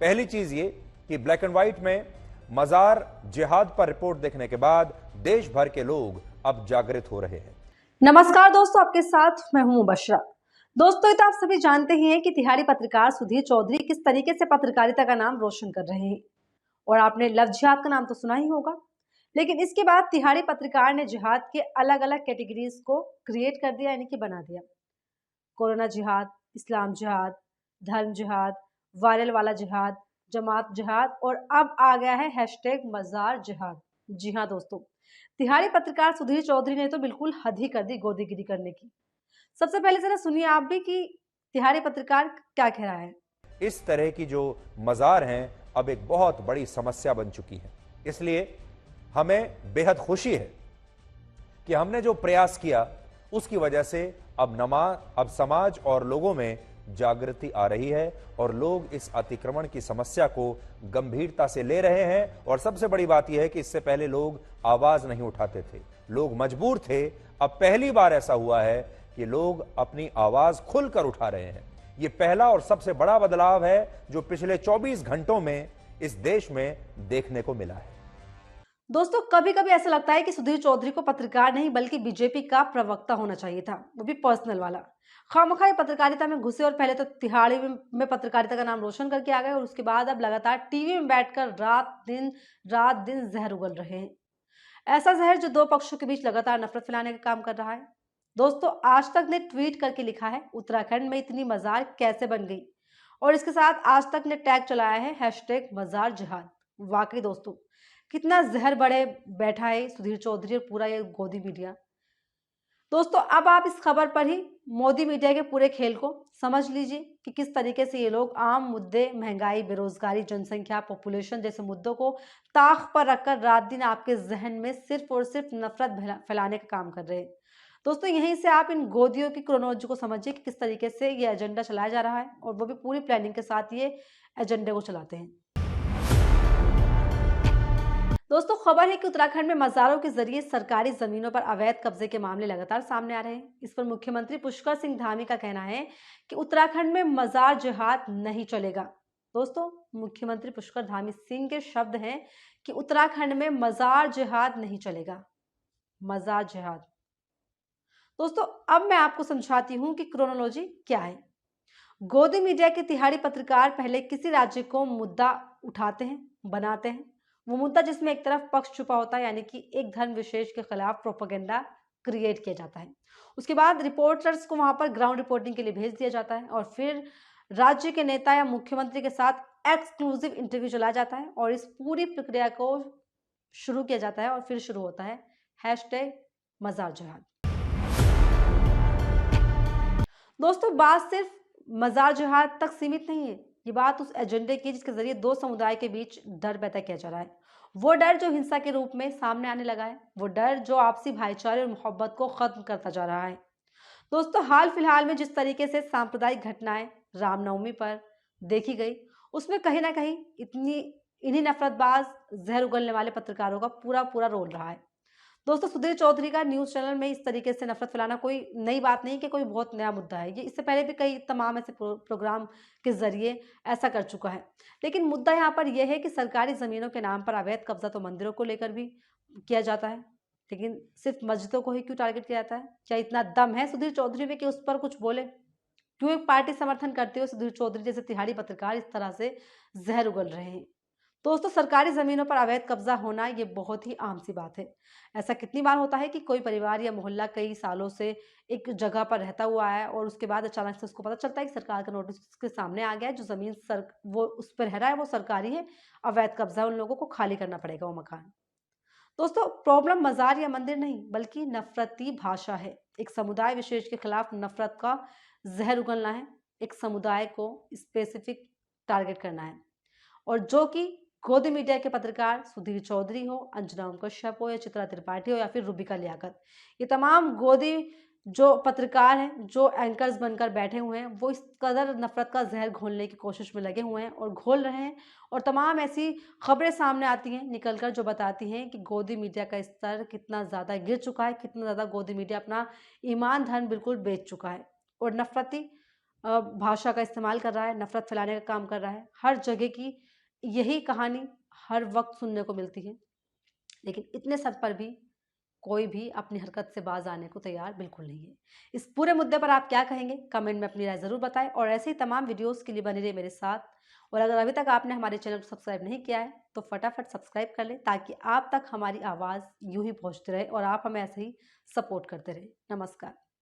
पहली चीज ये कि ब्लैक एंड व्हाइट में मजार जिहाद पर रिपोर्ट देखने के बाद देश भर के लोग अब जागृत हो रहे हैं। नमस्कार दोस्तों, आपके साथ मैं हूं मुबशरा। दोस्तों, ये तो आप सभी जानते ही हैं कि तिहाड़ी पत्रकार सुधीर चौधरी किस तरीके से पत्रकारिता का नाम रोशन कर रहे हैं, और आपने लव जिहाद का नाम तो सुना ही होगा। लेकिन इसके बाद तिहाड़ी पत्रकार ने जिहाद के अलग अलग कैटेगरीज को क्रिएट कर दिया, यानी कि बना दिया। कोरोना जिहाद, इस्लाम जिहाद, धर्म जिहाद, वायरल वाला जिहाद, जमात जिहाद, और अब आ गया है हैशटैग मजार जिहाद। जी हाँ दोस्तों, तिहाड़ी पत्रकार सुधीर चौधरी ने तो बिल्कुल हद ही कर दी गोदीगिरी करने की। सबसे पहले जरा सुनिए आप भी कि तिहाड़ी पत्रकार क्या कह रहा है। इस तरह की जो मजार हैं अब एक बहुत बड़ी समस्या बन चुकी है, इसलिए हमें बेहद खुशी है कि हमने जो प्रयास किया उसकी वजह से अब समाज और लोगों में जागृति आ रही है और लोग इस अतिक्रमण की समस्या को गंभीरता से ले रहे हैं। और सबसे बड़ी बात यह है कि इससे पहले लोग आवाज नहीं उठाते थे, लोग मजबूर थे। अब पहली बार ऐसा हुआ है कि लोग अपनी आवाज खुलकर उठा रहे हैं। यह पहला और सबसे बड़ा बदलाव है जो पिछले 24 घंटों में इस देश में देखने को मिला है। दोस्तों, कभी कभी ऐसा लगता है कि सुधीर चौधरी को पत्रकार नहीं बल्कि बीजेपी का प्रवक्ता होना चाहिए था, वो भी पर्सनल वाला। खामखा पत्रकारिता में घुसे और पहले तो तिहाड़ी में पत्रकारिता का नाम रोशन करके आ गए, और उसके बाद अब लगातार टीवी में बैठकर रात दिन जहर उगल रहे हैं। ऐसा जहर जो दो पक्षों के बीच लगातार नफरत फैलाने का काम कर रहा है। दोस्तों, आज तक ने ट्वीट करके लिखा है, उत्तराखंड में इतनी मजार कैसे बन गई, और इसके साथ आज तक ने टैग चलाया है हैशटैग मजार जिहाद। वाकई दोस्तों, कितना जहर बड़े बैठा है सुधीर चौधरी और पूरा ये गोदी मीडिया। दोस्तों, अब आप इस खबर पर ही मोदी मीडिया के पूरे खेल को समझ लीजिए कि किस तरीके से ये लोग आम मुद्दे, महंगाई, बेरोजगारी, जनसंख्या, पॉपुलेशन जैसे मुद्दों को ताक पर रखकर रात दिन आपके जहन में सिर्फ और सिर्फ नफरत फैलाने का काम कर रहे हैं। दोस्तों, यहीं से आप इन गोदियों की क्रोनोलॉजी को समझिए कि किस तरीके से ये एजेंडा चलाया जा रहा है, और वो भी पूरी प्लानिंग के साथ ये एजेंडे को चलाते हैं। दोस्तों, खबर है कि उत्तराखंड में मजारों के जरिए सरकारी जमीनों पर अवैध कब्जे के मामले लगातार सामने आ रहे हैं। इस पर मुख्यमंत्री पुष्कर सिंह धामी का कहना है कि उत्तराखंड में मजार जिहाद नहीं चलेगा। दोस्तों, मुख्यमंत्री पुष्कर धामी सिंह के शब्द हैं कि उत्तराखंड में मजार जिहाद नहीं चलेगा। मजार जिहाद। दोस्तों, अब मैं आपको समझाती हूं कि क्रोनोलॉजी क्या है। गोदी मीडिया के तिहाड़ी पत्रकार पहले किसी राज्य को मुद्दा उठाते हैं, बनाते हैं। वो मुद्दा जिसमें एक तरफ पक्ष छुपा होता है, यानी कि एक धर्म विशेष के खिलाफ प्रोपेगेंडा क्रिएट किया जाता है। उसके बाद रिपोर्टर्स को वहां पर ग्राउंड रिपोर्टिंग के लिए भेज दिया जाता है, और फिर राज्य के नेता या मुख्यमंत्री के साथ एक्सक्लूसिव इंटरव्यू चलाया जाता है, और इस पूरी प्रक्रिया को शुरू किया जाता है, और फिर शुरू होता है हैशटैग मजार जिहाद। दोस्तों, बात सिर्फ मजार जिहाद तक सीमित नहीं है। ये बात उस एजेंडे की जिसके जरिए दो समुदाय के बीच डर पैदा किया जा रहा है। वो डर जो हिंसा के रूप में सामने आने लगा है, वो डर जो आपसी भाईचारे और मोहब्बत को खत्म करता जा रहा है। दोस्तों, हाल फिलहाल में जिस तरीके से सांप्रदायिक घटनाएं रामनवमी पर देखी गई, उसमें कहीं ना कहीं इन्हीं नफरतबाज, जहर उगलने वाले पत्रकारों का पूरा पूरा रोल रहा है। दोस्तों, सुधीर चौधरी का न्यूज चैनल में इस तरीके से नफरत फैलाना कोई नई बात नहीं कि कोई बहुत नया मुद्दा है। ये इससे पहले भी कई तमाम ऐसे प्रोग्राम के जरिए ऐसा कर चुका है। लेकिन मुद्दा यहाँ पर यह है कि सरकारी जमीनों के नाम पर अवैध कब्जा तो मंदिरों को लेकर भी किया जाता है, लेकिन सिर्फ मस्जिदों को ही क्यों टारगेट किया जाता है? क्या इतना दम है सुधीर चौधरी में कि उस पर कुछ बोले? क्यों एक पार्टी समर्थन करते हुए सुधीर चौधरी जैसे तिहाड़ी पत्रकार इस तरह से जहर उगल रहे हैं? दोस्तों, सरकारी जमीनों पर अवैध कब्जा होना ये बहुत ही आम सी बात है। ऐसा कितनी बार होता है कि कोई परिवार या मोहल्ला कई सालों से एक जगह पर रहता हुआ है, और उसके बाद अचानक से उसको पता चलता है कि सरकार का नोटिस उसके सामने आ गया है, जो जमीन वो उस पर रह रहा है वो सरकारी है, अवैध कब्जा, उन लोगों को खाली करना पड़ेगा वो मकान। दोस्तों, प्रॉब्लम मजार या मंदिर नहीं बल्कि नफरती भाषा है। एक समुदाय विशेष के खिलाफ नफरत का जहर उगलना है, एक समुदाय को स्पेसिफिक टारगेट करना है, और जो कि गोदी मीडिया के पत्रकार सुधीर चौधरी हो, अंजना ओम कश्यप हो, या चित्रा त्रिपाठी हो, या फिर रूबिका लियाकत, ये तमाम गोदी जो पत्रकार हैं, जो एंकर्स बनकर बैठे हुए हैं, वो इस कदर नफरत का जहर घोलने की कोशिश में लगे हुए हैं और घोल रहे हैं। और तमाम ऐसी खबरें सामने आती हैं निकलकर जो बताती हैं कि गोदी मीडिया का स्तर कितना ज़्यादा गिर चुका है, कितना ज़्यादा गोदी मीडिया अपना ईमान धन बिल्कुल बेच चुका है, और नफरती भाषा का इस्तेमाल कर रहा है, नफरत फैलाने का काम कर रहा है। हर जगह की यही कहानी हर वक्त सुनने को मिलती है, लेकिन इतने सब पर भी कोई भी अपनी हरकत से बाज आने को तैयार बिल्कुल नहीं है। इस पूरे मुद्दे पर आप क्या कहेंगे? कमेंट में अपनी राय ज़रूर बताएं और ऐसे ही तमाम वीडियोस के लिए बने रहिए मेरे साथ। और अगर अभी तक आपने हमारे चैनल को सब्सक्राइब नहीं किया है तो फटाफट सब्सक्राइब कर लें, ताकि आप तक हमारी आवाज़ यूं ही पहुंचती रहे और आप हमें ऐसे ही सपोर्ट करते रहे। नमस्कार।